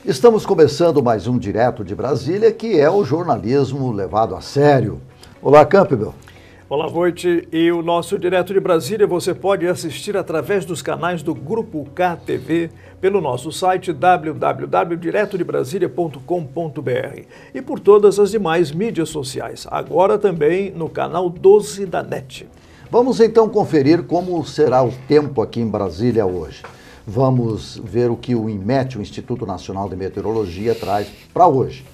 Estamos começando mais um Direto de Brasília, que é o jornalismo levado a sério. Olá, Campbell. Olá, Voit. E o nosso Direto de Brasília você pode assistir através dos canais do Grupo KTV, pelo nosso site www.diretodebrasilia.com.br e por todas as demais mídias sociais. Agora também no canal 12 da NET. Vamos então conferir como será o tempo aqui em Brasília hoje. Vamos ver o que o INMET, o Instituto Nacional de Meteorologia, traz para hoje.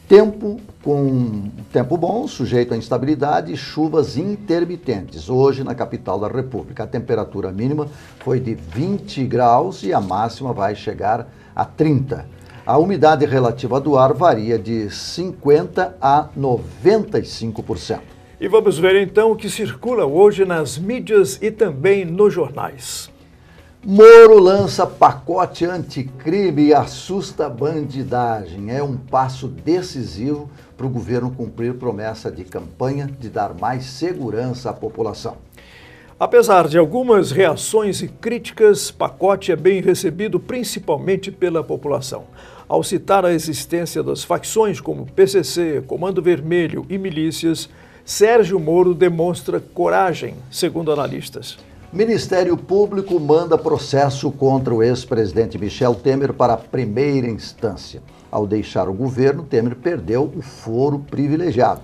Tempo com tempo bom, sujeito a instabilidade e chuvas intermitentes. Hoje, na capital da República, a temperatura mínima foi de 20 graus e a máxima vai chegar a 30. A umidade relativa do ar varia de 50% a 95%. E vamos ver então o que circula hoje nas mídias e também nos jornais. Moro lança pacote anticrime e assusta a bandidagem. É um passo decisivo para o governo cumprir promessa de campanha de dar mais segurança à população. Apesar de algumas reações e críticas, pacote é bem recebido principalmente pela população. Ao citar a existência das facções como PCC, Comando Vermelho e milícias, Sérgio Moro demonstra coragem, segundo analistas. Ministério Público manda processo contra o ex-presidente Michel Temer para a primeira instância. Ao deixar o governo, Temer perdeu o foro privilegiado.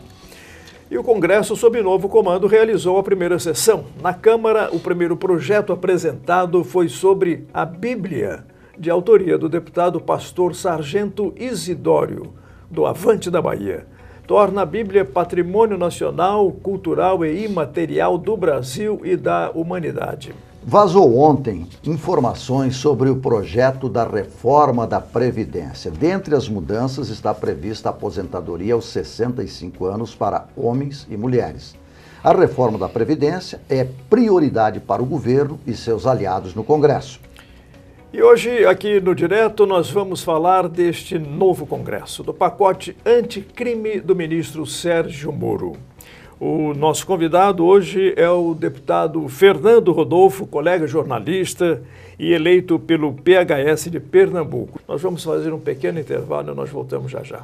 E o Congresso, sob novo comando, realizou a primeira sessão. Na Câmara, o primeiro projeto apresentado foi sobre a Bíblia, de autoria do deputado pastor Sargento Isidório, do Avante da Bahia. Torna a Bíblia patrimônio nacional, cultural e imaterial do Brasil e da humanidade. Vazou ontem informações sobre o projeto da reforma da Previdência. Dentre as mudanças está prevista a aposentadoria aos 65 anos para homens e mulheres. A reforma da Previdência é prioridade para o governo e seus aliados no Congresso. E hoje, aqui no Direto, nós vamos falar deste novo Congresso, do pacote anticrime do ministro Sérgio Moro. O nosso convidado hoje é o deputado Fernando Rodolfo, colega jornalista e eleito pelo PHS de Pernambuco. Nós vamos fazer um pequeno intervalo e nós voltamos já já.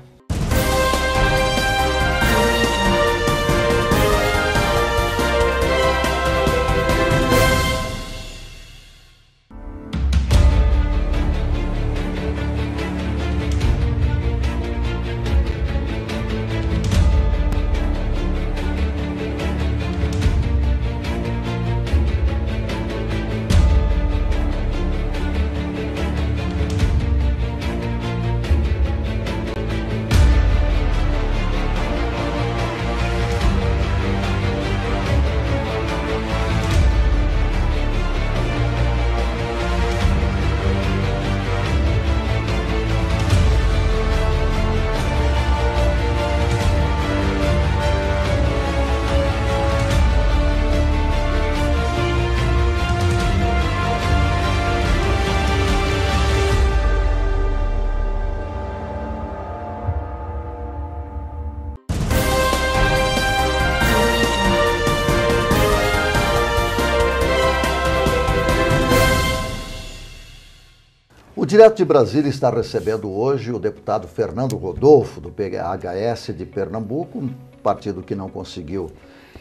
O Direto de Brasília está recebendo hoje o deputado Fernando Rodolfo, do PHS de Pernambuco, um partido que não conseguiu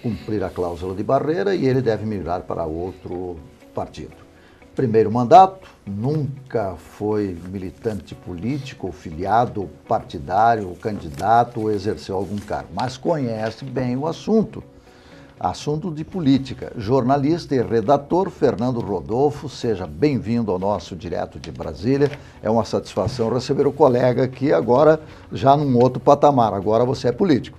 cumprir a cláusula de barreira e ele deve migrar para outro partido. Primeiro mandato, nunca foi militante político, filiado partidário, candidato ou exerceu algum cargo, mas conhece bem o assunto de política. Jornalista e redator Fernando Rodolfo, seja bem-vindo ao nosso Direto de Brasília. É uma satisfação receber o colega aqui agora, já num outro patamar. Agora você é político.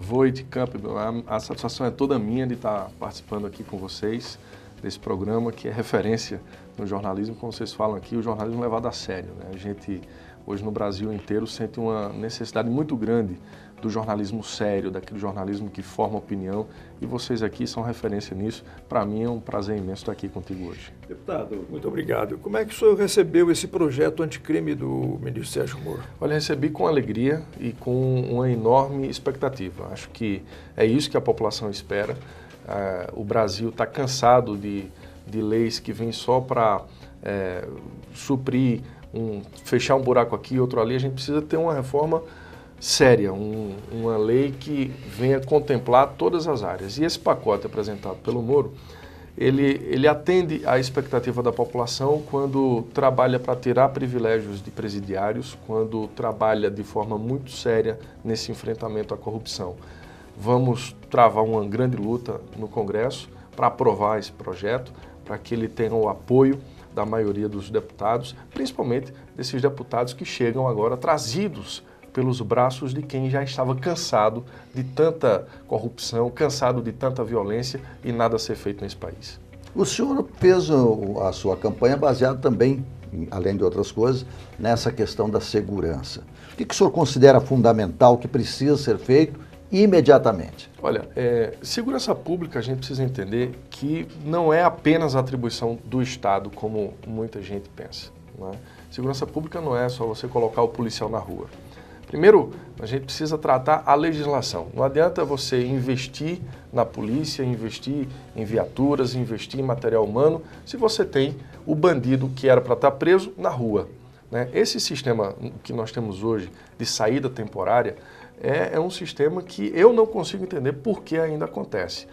Voit, Campbell, a satisfação é toda minha de estar participando aqui com vocês desse programa que é referência no jornalismo, como vocês falam aqui, o jornalismo levado a sério, né? A gente, hoje no Brasil inteiro, sente uma necessidade muito grande do jornalismo sério, daquele jornalismo que forma opinião, e vocês aqui são referência nisso. Para mim é um prazer imenso estar aqui contigo hoje. Deputado, muito obrigado. Como é que o senhor recebeu esse projeto anticrime do ministro Sérgio Moro? Olha, recebi com alegria e com uma enorme expectativa. Acho que é isso que a população espera. O Brasil está cansado de leis que vêm só para suprir fechar um buraco aqui e outro ali. A gente precisa ter uma reforma séria, uma lei que venha contemplar todas as áreas. E esse pacote apresentado pelo Moro, ele atende à expectativa da população quando trabalha para tirar privilégios de presidiários, quando trabalha de forma muito séria nesse enfrentamento à corrupção. Vamos travar uma grande luta no Congresso para aprovar esse projeto, para que ele tenha o apoio da maioria dos deputados, principalmente desses deputados que chegam agora trazidos pelos braços de quem já estava cansado de tanta corrupção, cansado de tanta violência e nada a ser feito nesse país. O senhor fez a sua campanha baseada também, além de outras coisas, nessa questão da segurança. O que o senhor considera fundamental, que precisa ser feito imediatamente? Olha, segurança pública a gente precisa entender que não é apenas atribuição do Estado, como muita gente pensa, não é? Segurança pública não é só você colocar o policial na rua. Primeiro, a gente precisa tratar a legislação. Não adianta você investir na polícia, investir em viaturas, investir em material humano, se você tem o bandido que era para estar preso na rua, né? Esse sistema que nós temos hoje de saída temporária é um sistema que eu não consigo entender por que ainda acontece.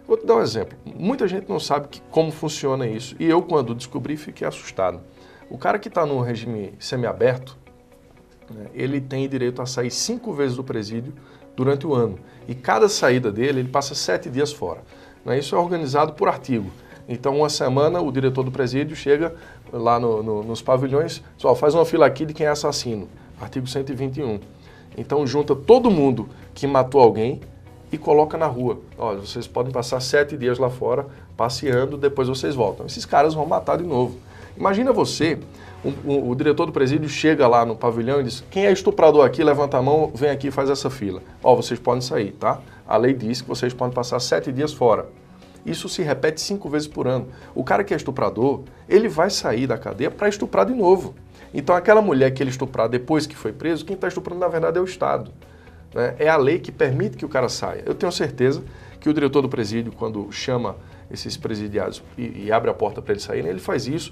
Vou te dar um exemplo. Muita gente não sabe como funciona isso. E eu, quando descobri, fiquei assustado. O cara que está no regime semiaberto, ele tem direito a sair 5 vezes do presídio durante o ano. E cada saída dele, ele passa 7 dias fora. Isso é organizado por artigo. Então, uma semana, o diretor do presídio chega lá nos pavilhões, só faz uma fila aqui de quem é assassino. Artigo 121. Então, junta todo mundo que matou alguém e coloca na rua. Olha, vocês podem passar 7 dias lá fora passeando, depois vocês voltam. Esses caras vão matar de novo. Imagina você, o diretor do presídio chega lá no pavilhão e diz: quem é estuprador aqui, levanta a mão, vem aqui e faz essa fila. Ó, vocês podem sair, tá? A lei diz que vocês podem passar 7 dias fora. Isso se repete 5 vezes por ano. O cara que é estuprador, ele vai sair da cadeia para estuprar de novo. Então aquela mulher que ele estuprar depois que foi preso, quem está estuprando na verdade é o Estado, né? É a lei que permite que o cara saia. Eu tenho certeza que o diretor do presídio, quando chama esses presidiários e abre a porta para eles saírem, ele faz isso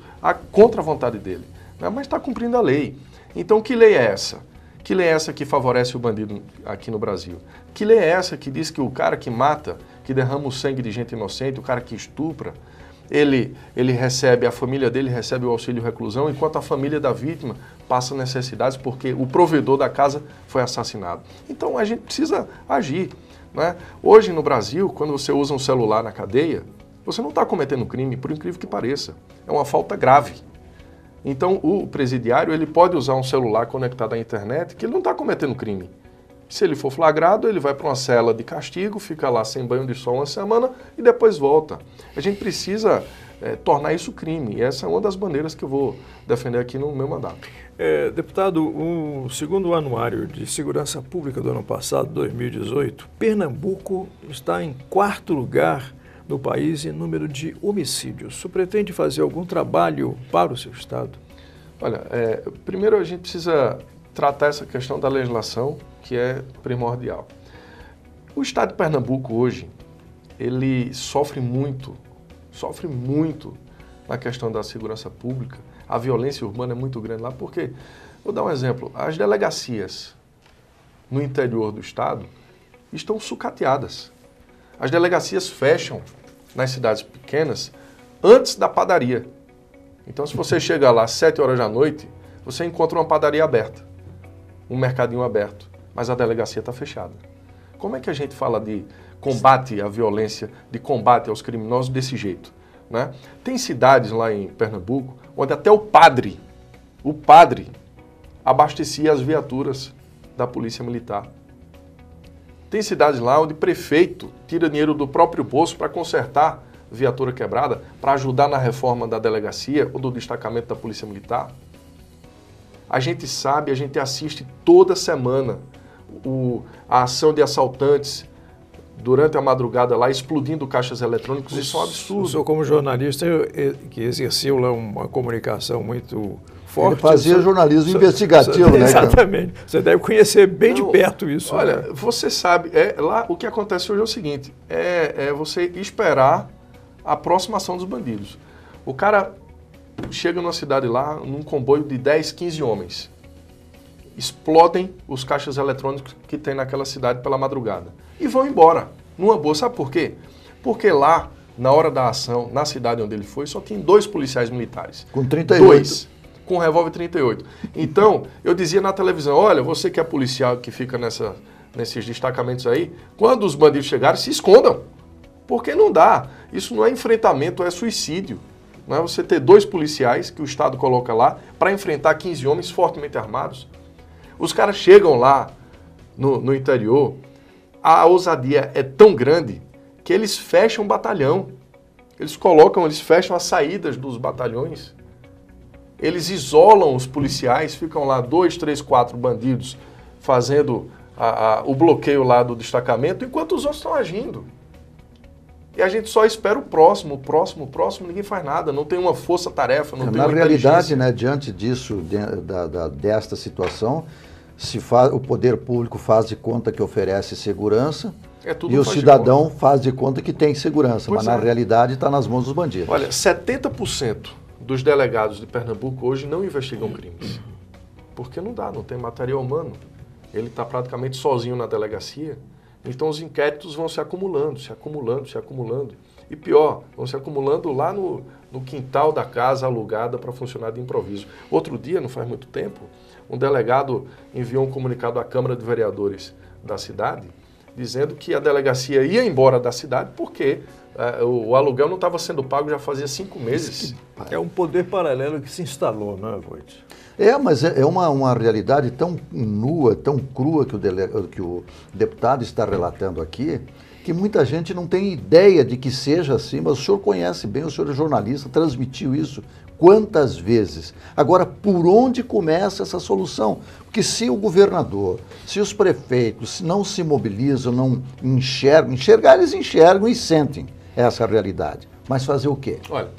contra a vontade dele, né? Mas está cumprindo a lei. Então que lei é essa? Que lei é essa que favorece o bandido aqui no Brasil? Que lei é essa que diz que o cara que mata, que derrama o sangue de gente inocente, o cara que estupra, ele recebe, a família dele recebe o auxílio reclusão, enquanto a família da vítima passa necessidades porque o provedor da casa foi assassinado. Então a gente precisa agir, né? Hoje no Brasil, quando você usa um celular na cadeia, você não está cometendo crime, por incrível que pareça. É uma falta grave. Então o presidiário ele pode usar um celular conectado à internet que ele não está cometendo crime. Se ele for flagrado, ele vai para uma cela de castigo, fica lá sem banho de sol uma semana e depois volta. A gente precisa tornar isso crime. E essa é uma das bandeiras que eu vou defender aqui no meu mandato. Deputado, o segundo anuário de segurança pública do ano passado, 2018, Pernambuco está em 4º lugar no país em número de homicídios. O senhor pretende fazer algum trabalho para o seu estado? Olha, primeiro a gente precisa tratar essa questão da legislação, que é primordial. O estado de Pernambuco hoje, ele sofre muito na questão da segurança pública. A violência urbana é muito grande lá, porque, vou dar um exemplo, as delegacias no interior do estado estão sucateadas. As delegacias fecham nas cidades pequenas antes da padaria. Então, se você chegar lá às 7 horas da noite, você encontra uma padaria aberta, um mercadinho aberto, mas a delegacia está fechada. Como é que a gente fala de combate à violência, de combate aos criminosos desse jeito, né? Tem cidades lá em Pernambuco onde até o padre abastecia as viaturas da polícia militar. Tem cidades lá onde o prefeito tira dinheiro do próprio bolso para consertar viatura quebrada, para ajudar na reforma da delegacia ou do destacamento da polícia militar. A gente sabe, a gente assiste toda semana a ação de assaltantes durante a madrugada lá, explodindo caixas eletrônicos. Isso é um absurdo. O senhor, como jornalista, que exerceu lá uma comunicação muito forte. Ele fazia jornalismo investigativo, né? Exatamente. Você deve conhecer bem de perto isso. Olha, né? Você sabe, lá o que acontece hoje é o seguinte, é você esperar a aproximação dos bandidos. O cara chega numa cidade lá, num comboio de 10, 15 homens. Explodem os caixas eletrônicos que tem naquela cidade pela madrugada. E vão embora, numa boa. Sabe por quê? Porque lá, na hora da ação, na cidade onde ele foi, só tem 2 policiais militares. Com 38. 2, com revólver 38. Então, eu dizia na televisão, olha, você que é policial que fica nesses destacamentos aí, quando os bandidos chegarem, se escondam. Porque não dá. Isso não é enfrentamento, é suicídio. Não é você ter 2 policiais que o Estado coloca lá para enfrentar 15 homens fortemente armados. Os caras chegam lá no interior, a ousadia é tão grande que eles fecham o batalhão. Eles fecham as saídas dos batalhões. Eles isolam os policiais, ficam lá 2, 3, 4 bandidos fazendo o bloqueio lá do destacamento, enquanto os outros estão agindo. E a gente só espera o próximo, ninguém faz nada, não tem uma força-tarefa, não tem uma realidade, né, diante disso, desta situação, o poder público faz de conta que oferece segurança e o cidadão faz de conta que tem segurança, mas na realidade está nas mãos dos bandidos. Olha, 70% dos delegados de Pernambuco hoje não investigam crimes, porque não dá, não tem material humano. Ele está praticamente sozinho na delegacia. Então os inquéritos vão se acumulando. E pior, vão se acumulando lá no quintal da casa alugada para funcionar de improviso. Outro dia, não faz muito tempo, um delegado enviou um comunicado à Câmara de Vereadores da cidade, dizendo que a delegacia ia embora da cidade porque o aluguel não estava sendo pago já fazia 5 meses. É um poder paralelo que se instalou, não é, Voit? Mas é uma realidade tão nua, tão crua que o deputado está relatando aqui, que muita gente não tem ideia de que seja assim, mas o senhor conhece bem, o senhor é jornalista, transmitiu isso quantas vezes. Agora, por onde começa essa solução? Porque se o governador, se os prefeitos não se mobilizam, não enxergar eles enxergam e sentem essa realidade. Mas fazer o quê? Olha,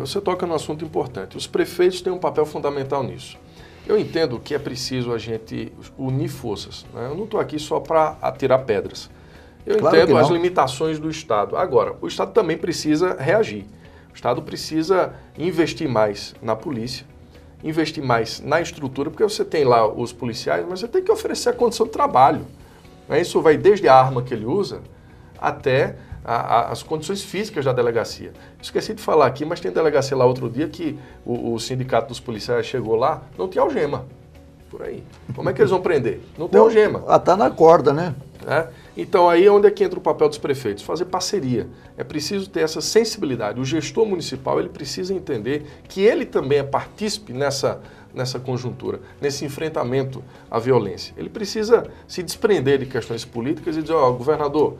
você toca num assunto importante. Os prefeitos têm um papel fundamental nisso. Eu entendo que é preciso a gente unir forças, né? Eu não estou aqui só para atirar pedras. Eu entendo as limitações do Estado. Agora, o Estado também precisa reagir. O Estado precisa investir mais na polícia, investir mais na estrutura, porque você tem lá os policiais, mas você tem que oferecer a condição de trabalho. Isso vai desde a arma que ele usa até as condições físicas da delegacia. Esqueci de falar aqui, mas tem delegacia lá outro dia que o sindicato dos policiais chegou lá, não tinha algema. Por aí. Como é que eles vão prender? Não tem algema. Está na corda, né? Então aí é onde é que entra o papel dos prefeitos? Fazer parceria. É preciso ter essa sensibilidade. O gestor municipal ele precisa entender que ele também é partícipe nessa conjuntura, nesse enfrentamento à violência. Ele precisa se desprender de questões políticas e dizer, governador,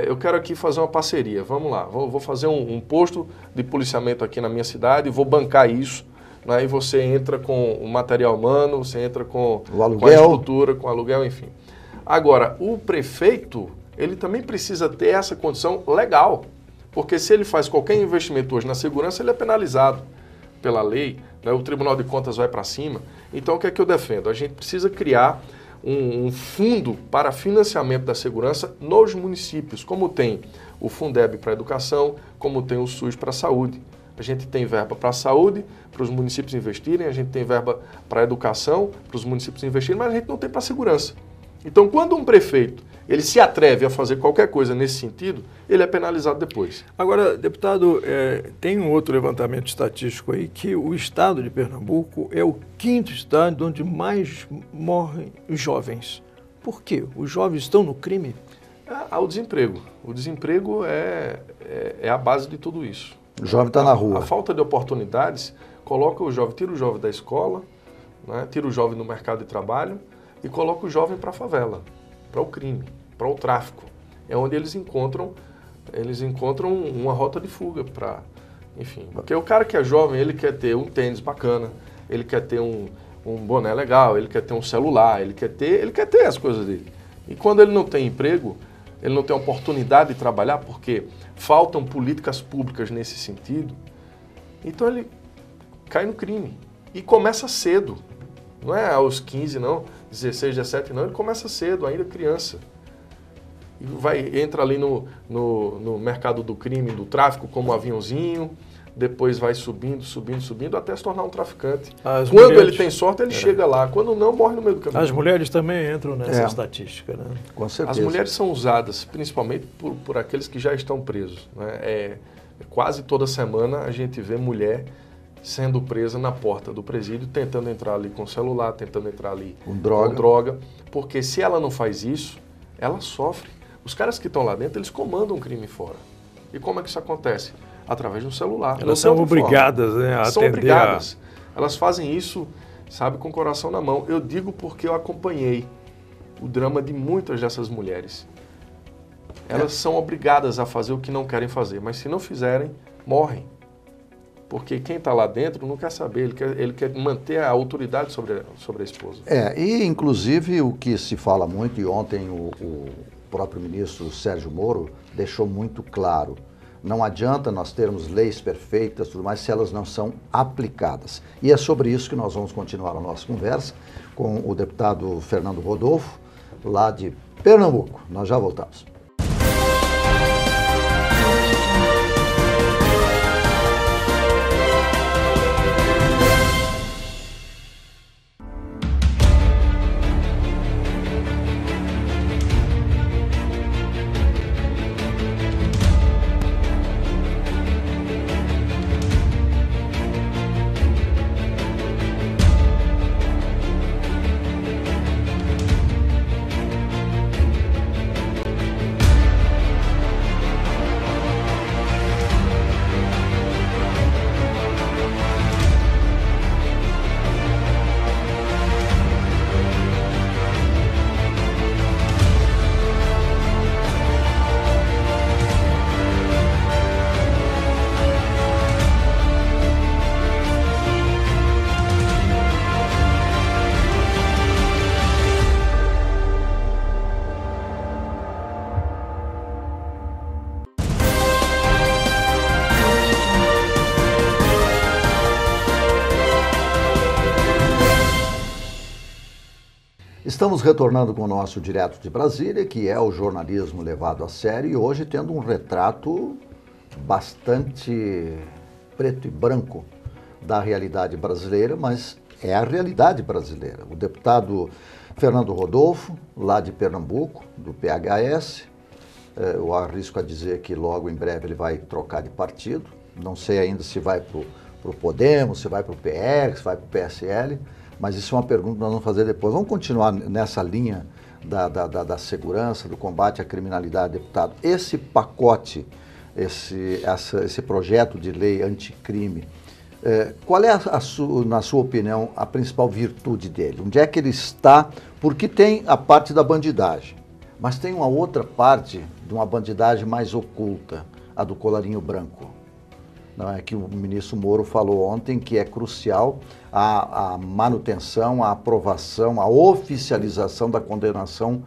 eu quero aqui fazer uma parceria, vamos lá, vou fazer um posto de policiamento aqui na minha cidade, vou bancar isso, né? E você entra com o material humano, você entra com a estrutura, com o aluguel, enfim. Agora, o prefeito, ele também precisa ter essa condição legal, porque se ele faz qualquer investimento hoje na segurança, ele é penalizado pela lei, né? O Tribunal de Contas vai para cima. Então, o que é que eu defendo? A gente precisa criar um fundo para financiamento da segurança nos municípios, como tem o Fundeb para a educação, como tem o SUS para a saúde. A gente tem verba para a saúde, para os municípios investirem, a gente tem verba para a educação, para os municípios investirem, mas a gente não tem para a segurança. Então, quando um prefeito ele se atreve a fazer qualquer coisa nesse sentido, ele é penalizado depois. Agora, deputado, tem um outro levantamento estatístico aí que o estado de Pernambuco é o 5º estado onde mais morrem jovens. Por quê? Os jovens estão no crime? Há o desemprego. O desemprego é a base de tudo isso. O jovem está na rua. A falta de oportunidades coloca o jovem, tira o jovem da escola, né, tira o jovem do mercado de trabalho e coloca o jovem para a favela, para o crime, para o tráfico. É onde eles encontram uma rota de fuga para, enfim. Porque o cara que é jovem, ele quer ter um tênis bacana, ele quer ter um boné legal, ele quer ter um celular, ele quer ter as coisas dele. E quando ele não tem emprego, ele não tem oportunidade de trabalhar, porque faltam políticas públicas nesse sentido, então ele cai no crime. E começa cedo. Não é aos 15, não, 16, 17, não, ele começa cedo, ainda criança. E entra ali no mercado do crime, do tráfico, como aviãozinho, depois vai subindo, subindo, subindo, até se tornar um traficante. As Quando mulheres, ele tem sorte, ele chega lá. Quando não, morre no meio do caminho. As mulheres também entram nessa estatística, né? Com certeza. As mulheres são usadas principalmente por aqueles que já estão presos, né? Quase toda semana a gente vê mulher sendo presa na porta do presídio, tentando entrar ali com celular, tentando entrar ali com droga, porque se ela não faz isso, ela sofre. Os caras que estão lá dentro, eles comandam o crime fora. E como é que isso acontece? Através de um celular. Elas são obrigadas, né, a são atender obrigadas. Elas fazem isso, sabe, com o coração na mão. Eu digo porque eu acompanhei o drama de muitas dessas mulheres. Elas são obrigadas a fazer o que não querem fazer, mas se não fizerem, morrem. Porque quem está lá dentro não quer saber, ele quer manter a autoridade sobre a esposa. E inclusive o que se fala muito, e ontem o próprio ministro Sérgio Moro deixou muito claro, não adianta nós termos leis perfeitas, tudo mais, se elas não são aplicadas. E é sobre isso que nós vamos continuar a nossa conversa com o deputado Fernando Rodolfo, lá de Pernambuco. Nós já voltamos. Estamos retornando com o nosso Direto de Brasília, que é o jornalismo levado a sério, e hoje tendo um retrato bastante preto e branco da realidade brasileira, mas é a realidade brasileira. O deputado Fernando Rodolfo, lá de Pernambuco, do PHS, eu arrisco a dizer que logo em breve ele vai trocar de partido, não sei ainda se vai para o Podemos, se vai para o PR, se vai para o PSL, mas isso é uma pergunta que nós vamos fazer depois. Vamos continuar nessa linha da segurança, do combate à criminalidade, deputado. Esse pacote, esse projeto de lei anticrime, qual é, na sua opinião, a principal virtude dele? Onde é que ele está? Porque tem a parte da bandidagem, mas tem uma outra parte de uma bandidagem mais oculta, a do colarinho branco. Não é que o ministro Moro falou ontem que é crucial a manutenção, a aprovação, a oficialização da condenação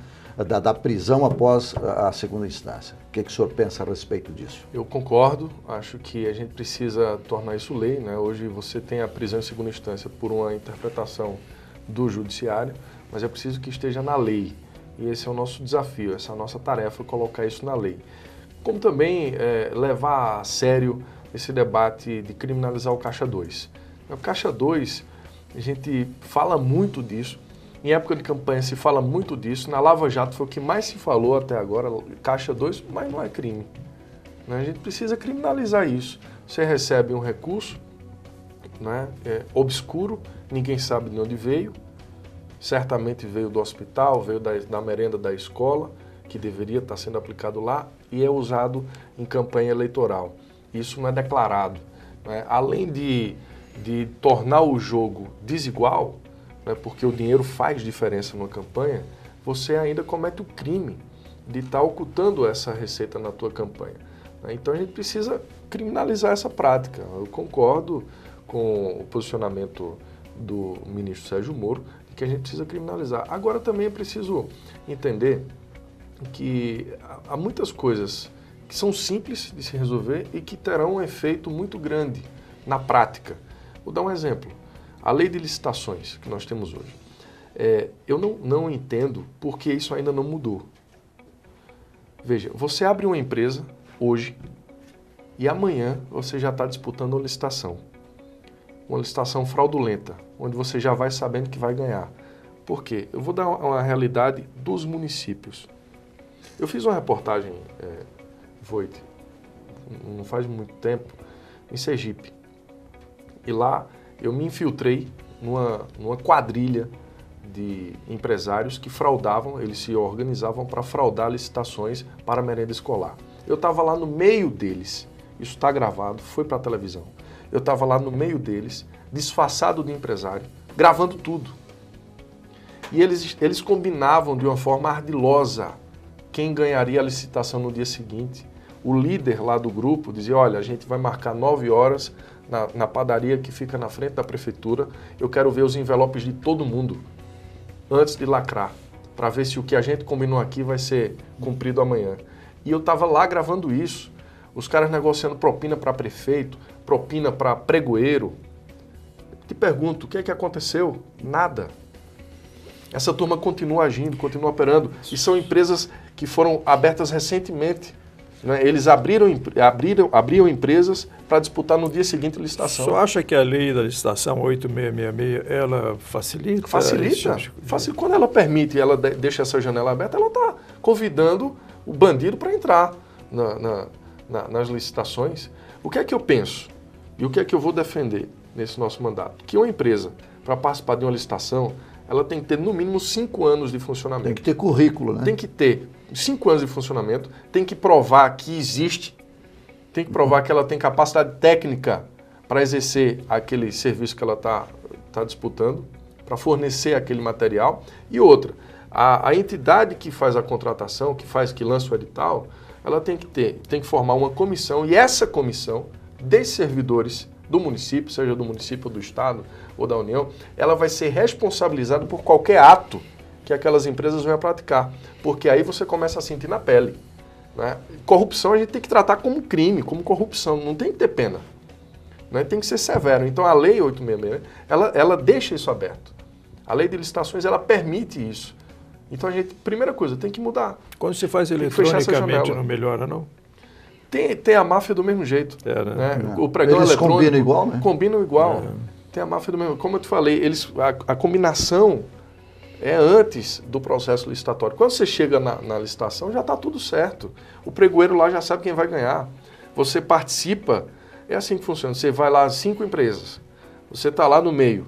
da prisão após a segunda instância. O que o senhor pensa a respeito disso? Eu concordo, acho que a gente precisa tornar isso lei, né? Hoje você tem a prisão em segunda instância por uma interpretação do judiciário, mas é preciso que esteja na lei. E esse é o nosso desafio, essa é a nossa tarefa, colocar isso na lei. Como também levar a sério esse debate de criminalizar o Caixa 2. O Caixa 2, a gente fala muito disso, em época de campanha se fala muito disso, na Lava Jato foi o que mais se falou até agora, Caixa 2, mas não é crime. A gente precisa criminalizar isso. Você recebe um recurso, né, obscuro, ninguém sabe de onde veio, certamente veio do hospital, veio da merenda da escola, que deveria estar sendo aplicado lá, e é usado em campanha eleitoral. Isso não é declarado. Né? Além de tornar o jogo desigual, né, porque o dinheiro faz diferença numa campanha, você ainda comete o crime de estar ocultando essa receita na tua campanha. Né? Então a gente precisa criminalizar essa prática. Eu concordo com o posicionamento do ministro Sérgio Moro de que a gente precisa criminalizar. Agora também é preciso entender que há muitas coisas que são simples de se resolver e que terão um efeito muito grande na prática. Vou dar um exemplo. A lei de licitações que nós temos hoje. Eu não entendo por que isso ainda não mudou. Veja, você abre uma empresa hoje, E amanhã você já está disputando uma licitação. Uma licitação fraudulenta, onde você já vai sabendo que vai ganhar. Por quê? Eu vou dar uma realidade dos municípios. Eu fiz uma reportagem, Voit, não faz muito tempo, em Sergipe. E lá eu me infiltrei numa quadrilha de empresários que fraudavam, eles se organizavam para fraudar licitações para merenda escolar. Eu estava lá no meio deles, isso está gravado, foi para a televisão. Eu estava lá no meio deles, disfarçado de empresário, gravando tudo. E eles combinavam de uma forma ardilosa quem ganharia a licitação no dia seguinte. O líder lá do grupo dizia, olha, a gente vai marcar 9 horas na padaria que fica na frente da prefeitura, eu quero ver os envelopes de todo mundo antes de lacrar, para ver se o que a gente combinou aqui vai ser cumprido amanhã. E eu estava lá gravando isso, os caras negociando propina para prefeito, propina para pregoeiro. Te pergunto, o que é que aconteceu? Nada. Essa turma continua agindo, continua operando, e são empresas que foram abertas recentemente. Né? Eles abriam empresas para disputar no dia seguinte a licitação. O senhor acha que a lei da licitação 8666, ela facilita? Facilita. Quando ela permite, ela deixa essa janela aberta, ela está convidando o bandido para entrar nas licitações. O que é que eu penso? E o que é que eu vou defender nesse nosso mandato? Que uma empresa, para participar de uma licitação, ela tem que ter no mínimo 5 anos de funcionamento. Tem que ter currículo, né? Tem que ter 5 anos de funcionamento, tem que provar que existe, tem que provar que ela tem capacidade técnica para exercer aquele serviço que ela está disputando, para fornecer aquele material. E outra, a entidade que faz a contratação, que lança o edital, ela tem que formar uma comissão, e essa comissão, desses servidores do município, seja do município ou do estado ou da União, ela vai ser responsabilizada por qualquer ato que aquelas empresas venham a praticar, porque aí você começa a sentir na pele. Né? Corrupção a gente tem que tratar como crime, como corrupção, não tem que ter pena. Né? Tem que ser severo. Então a lei 866, ela deixa isso aberto. A lei de licitações, ela permite isso. Então a gente, primeira coisa, tem que mudar. Quando se faz eletronicamente, não melhora, não? Tem a máfia do mesmo jeito. Né? É. O pregão eles eletrônico... combinam igual, né? Combinam igual. Tem a máfia do mesmo... Como eu te falei, a combinação é antes do processo licitatório. Quando você chega na licitação, já está tudo certo. O pregoeiro lá já sabe quem vai ganhar. Você participa, é assim que funciona. Você vai lá, 5 empresas. Você está lá no meio.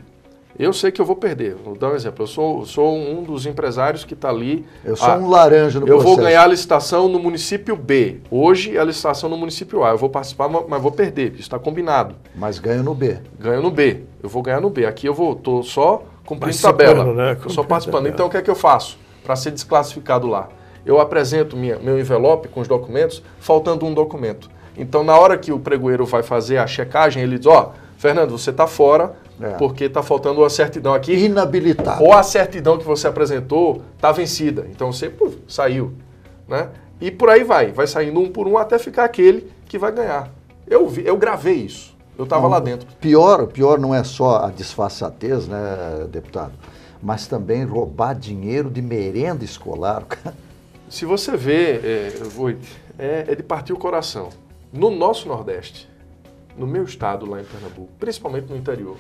Eu sei que eu vou perder. Vou dar um exemplo. Eu sou um dos empresários que está ali. Eu sou um laranja no processo. Eu vou ganhar a licitação no município B. Hoje é a licitação no município A. Eu vou participar, mas vou perder. Isso está combinado. Mas ganho no B. Ganho no B. Eu vou ganhar no B. Aqui eu estou só cumprindo tabela. Né? Estou só participando. Então o que é que eu faço para ser desclassificado lá? Eu apresento meu envelope com os documentos, faltando um documento. Então na hora que o pregoeiro vai fazer a checagem, ele diz, Fernando, você está fora, porque está faltando a certidão aqui. Inabilitado. Ou a certidão que você apresentou está vencida. Então você saiu. Né? E por aí vai saindo um por um até ficar aquele que vai ganhar. Eu gravei isso. Eu estava lá dentro. Pior não é só a disfarçatez, né, deputado? Mas também roubar dinheiro de merenda escolar. Se você vê, é de partir o coração. No nosso Nordeste, no meu estado lá em Pernambuco, principalmente no interior,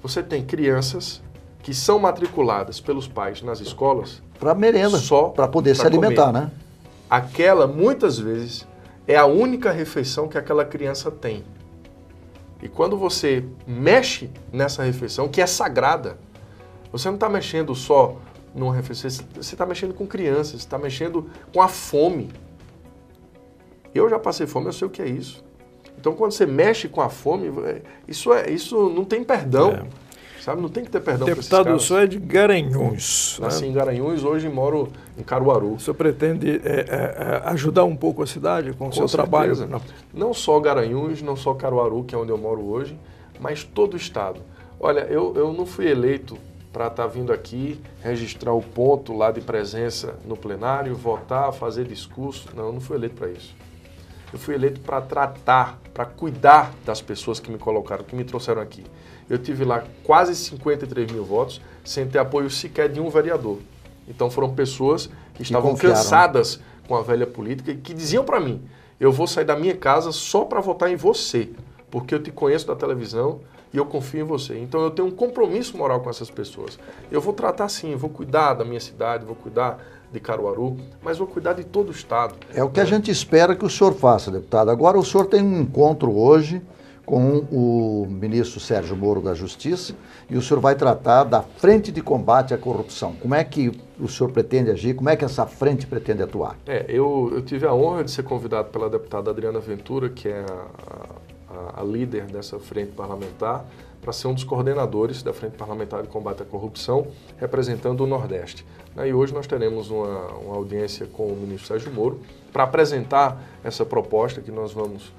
você tem crianças que são matriculadas pelos pais nas escolas para merenda, só para poder se alimentar, né? Aquela, muitas vezes, é a única refeição que aquela criança tem. E quando você mexe nessa refeição, que é sagrada, você não está mexendo só numa refeição, você está mexendo com crianças, você está mexendo com a fome. Eu já passei fome, eu sei o que é isso. Então, quando você mexe com a fome, isso não tem perdão. Sabe? Não tem que ter perdão para esses caras. Deputado, o senhor é de Garanhuns. Nasci em Garanhuns, hoje moro em Caruaru. O senhor pretende ajudar um pouco a cidade com o seu trabalho? Não só Garanhuns, não só Caruaru, que é onde eu moro hoje, mas todo o estado. Olha, eu não fui eleito para estar vindo aqui, registrar o ponto lá de presença no plenário, votar, fazer discurso. Não, eu não fui eleito para isso. Eu fui eleito para tratar, para cuidar das pessoas que me colocaram, que me trouxeram aqui. Eu tive lá quase 53 mil votos, sem ter apoio sequer de um vereador. Então foram pessoas que estavam cansadas com a velha política e que diziam para mim, eu vou sair da minha casa só para votar em você, porque eu te conheço da televisão e eu confio em você. Então eu tenho um compromisso moral com essas pessoas. Eu vou tratar assim, vou cuidar da minha cidade, vou cuidar de Caruaru, mas vou cuidar de todo o estado. É o que a gente espera que o senhor faça, deputado. Agora o senhor tem um encontro hoje com o ministro Sérgio Moro da Justiça e o senhor vai tratar da frente de combate à corrupção. Como é que o senhor pretende agir? Como é que essa frente pretende atuar? Eu tive a honra de ser convidado pela deputada Adriana Ventura, que é a líder dessa frente parlamentar, para ser um dos coordenadores da Frente Parlamentar de Combate à Corrupção, representando o Nordeste. E hoje nós teremos uma audiência com o ministro Sérgio Moro para apresentar essa proposta que nós vamos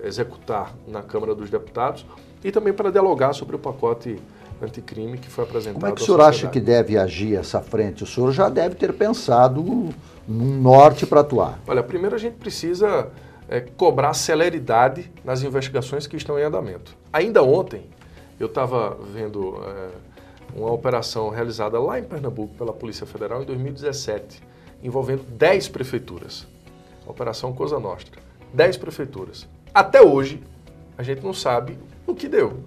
executar na Câmara dos Deputados e também para dialogar sobre o pacote anticrime que foi apresentado. Como é que o senhor acha que deve agir essa frente? O senhor já deve ter pensado num norte para atuar. Olha, primeiro a gente precisa cobrar celeridade nas investigações que estão em andamento. Ainda ontem eu estava vendo uma operação realizada lá em Pernambuco pela Polícia Federal em 2017, envolvendo 10 prefeituras. A Operação Cosa Nostra. 10 prefeituras. Até hoje, a gente não sabe o que deu.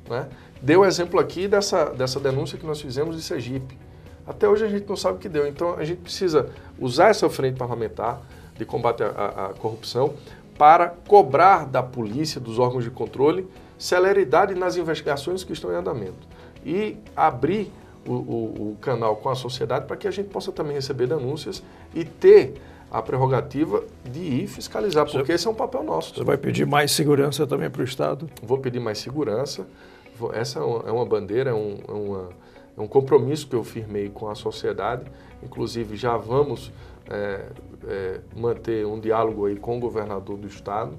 Né? Deu exemplo aqui dessa denúncia que nós fizemos de Sergipe. Até hoje a gente não sabe o que deu. Então a gente precisa usar essa frente parlamentar de combate à corrupção para cobrar da polícia, dos órgãos de controle, celeridade nas investigações que estão em andamento. E abrir o canal com a sociedade para que a gente possa também receber denúncias e ter a prerrogativa de ir fiscalizar, porque esse é um papel nosso. Você vai pedir mais segurança também para o Estado? Vou pedir mais segurança. Essa é uma bandeira, é um compromisso que eu firmei com a sociedade. Inclusive, já vamos manter um diálogo aí com o governador do Estado,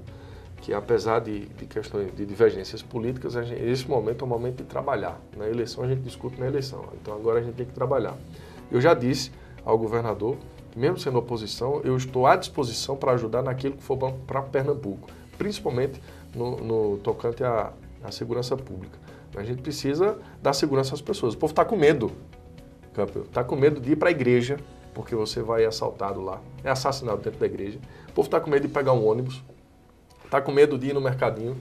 que apesar de questões de divergências políticas, esse momento é um momento de trabalhar. Na eleição a gente discute na eleição, então agora a gente tem que trabalhar. Eu já disse ao governador, mesmo sendo oposição, eu estou à disposição para ajudar naquilo que for para Pernambuco, principalmente no tocante à segurança pública. A gente precisa dar segurança às pessoas. O povo está com medo, Campbell, está com medo de ir para a igreja, porque você vai assaltado lá, é assassinado dentro da igreja. O povo está com medo de pegar um ônibus, está com medo de ir no mercadinho,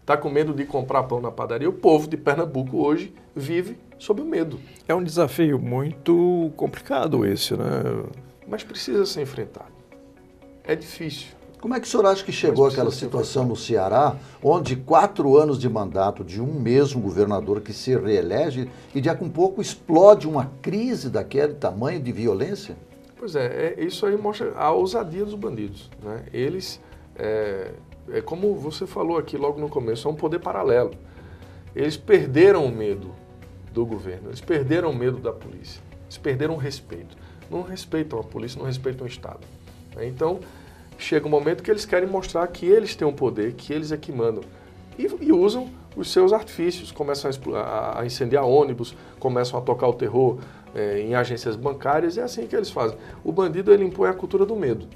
está com medo de comprar pão na padaria. O povo de Pernambuco hoje vive sob o medo. É um desafio muito complicado esse, né? Mas precisa ser enfrentado. É difícil. Como é que o senhor acha que chegou aquela situação no Ceará, onde 4 anos de mandato de um mesmo governador que se reelege e daqui a pouco explode uma crise daquele tamanho de violência? Pois isso aí mostra a ousadia dos bandidos. Né? Eles, como você falou aqui logo no começo, é um poder paralelo. Eles perderam o medo do governo, eles perderam o medo da polícia, eles perderam o respeito. Não respeitam a polícia, não respeitam o Estado. Então, chega um momento que eles querem mostrar que eles têm um poder, que eles é que mandam. E usam os seus artifícios, começam a incendiar ônibus, começam a tocar o terror em agências bancárias, e é assim que eles fazem. O bandido, ele impõe a cultura do medo,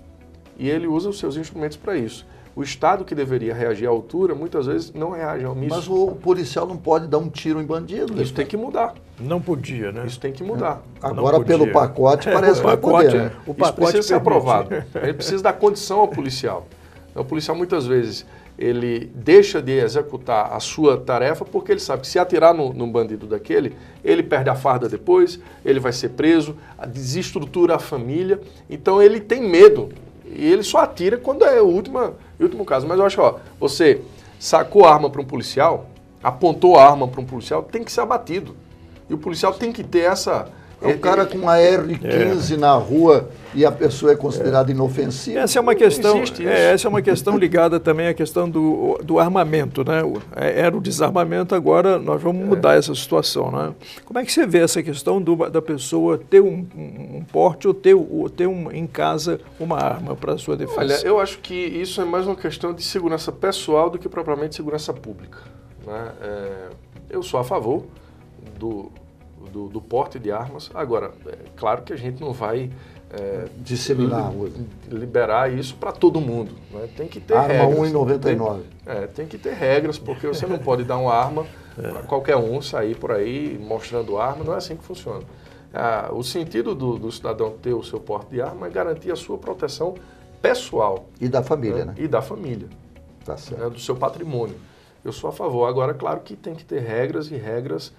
e ele usa os seus instrumentos para isso. O Estado, que deveria reagir à altura, muitas vezes não reage ao omisso. Mas o policial não pode dar um tiro em bandido. Isso tem que mudar. Não podia, né? Isso tem que mudar. Agora, pelo pacote, parece que vai poder, né? O pacote precisa ser aprovado. Ele precisa dar condição ao policial. Então, o policial, muitas vezes, ele deixa de executar a sua tarefa porque ele sabe que se atirar num bandido daquele, ele perde a farda depois, ele vai ser preso, desestrutura a família. Então, ele tem medo. E ele só atira quando é o último caso. Mas eu acho, você sacou a arma para um policial, apontou a arma para um policial, tem que ser abatido. E o policial tem que ter essa... O cara com uma R15 na rua e a pessoa é considerada inofensiva. Essa é uma questão, essa é uma questão ligada também à questão do armamento, né? Era o desarmamento, agora nós vamos mudar essa situação, né? Como é que você vê essa questão da pessoa ter um porte ou ter em casa uma arma para a sua defesa? Olha, eu acho que isso é mais uma questão de segurança pessoal do que propriamente segurança pública, né? Eu sou a favor do porte de armas. Agora, claro que a gente não vai disseminar, liberar isso para todo mundo. Né? Tem que ter arma regras. Arma 1,99. Tem que ter regras, porque você não pode dar uma arma para qualquer um sair por aí mostrando arma. Não é assim que funciona. O sentido do cidadão ter o seu porte de arma é garantir a sua proteção pessoal. E da família, né? E da família, Tá certo. né? Do seu patrimônio. Eu sou a favor. Agora, claro que tem que ter regras e regras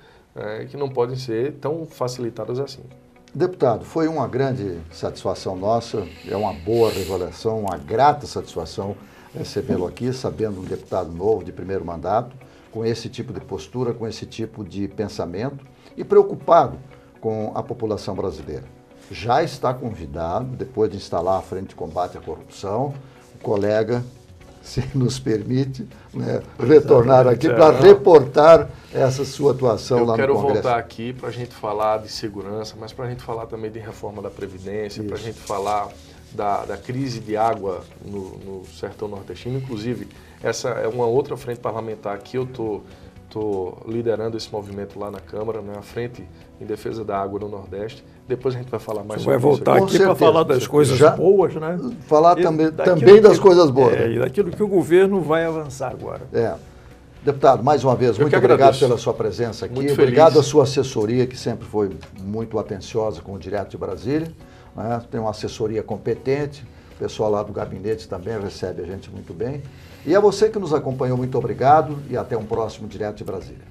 que não podem ser tão facilitadas assim. Deputado, foi uma grande satisfação nossa, é uma boa revelação, uma grata satisfação recebê-lo aqui, sabendo um deputado novo de primeiro mandato, com esse tipo de postura, com esse tipo de pensamento e preocupado com a população brasileira. Já está convidado, depois de instalar a Frente de Combate à Corrupção, o colega, se nos permite, né, retornar aqui para reportar essa sua atuação lá no Congresso. Eu quero voltar aqui para a gente falar de segurança, mas para a gente falar também de reforma da Previdência, para a gente falar da crise de água no sertão nordestino. Inclusive, essa é uma outra frente parlamentar que eu estou liderando esse movimento lá na Câmara, né, a Frente em Defesa da Água no Nordeste. Depois a gente vai falar mais sobre isso. Vai voltar aqui para falar das coisas boas, né? Falar também das coisas boas. E daquilo que o governo vai avançar agora. Deputado, mais uma vez, muito obrigado pela sua presença aqui. Muito obrigado feliz. à sua assessoria, que sempre foi muito atenciosa com o Direto de Brasília. Né? Tem uma assessoria competente, o pessoal lá do gabinete também recebe a gente muito bem. E a você que nos acompanhou, muito obrigado e até um próximo Direto de Brasília.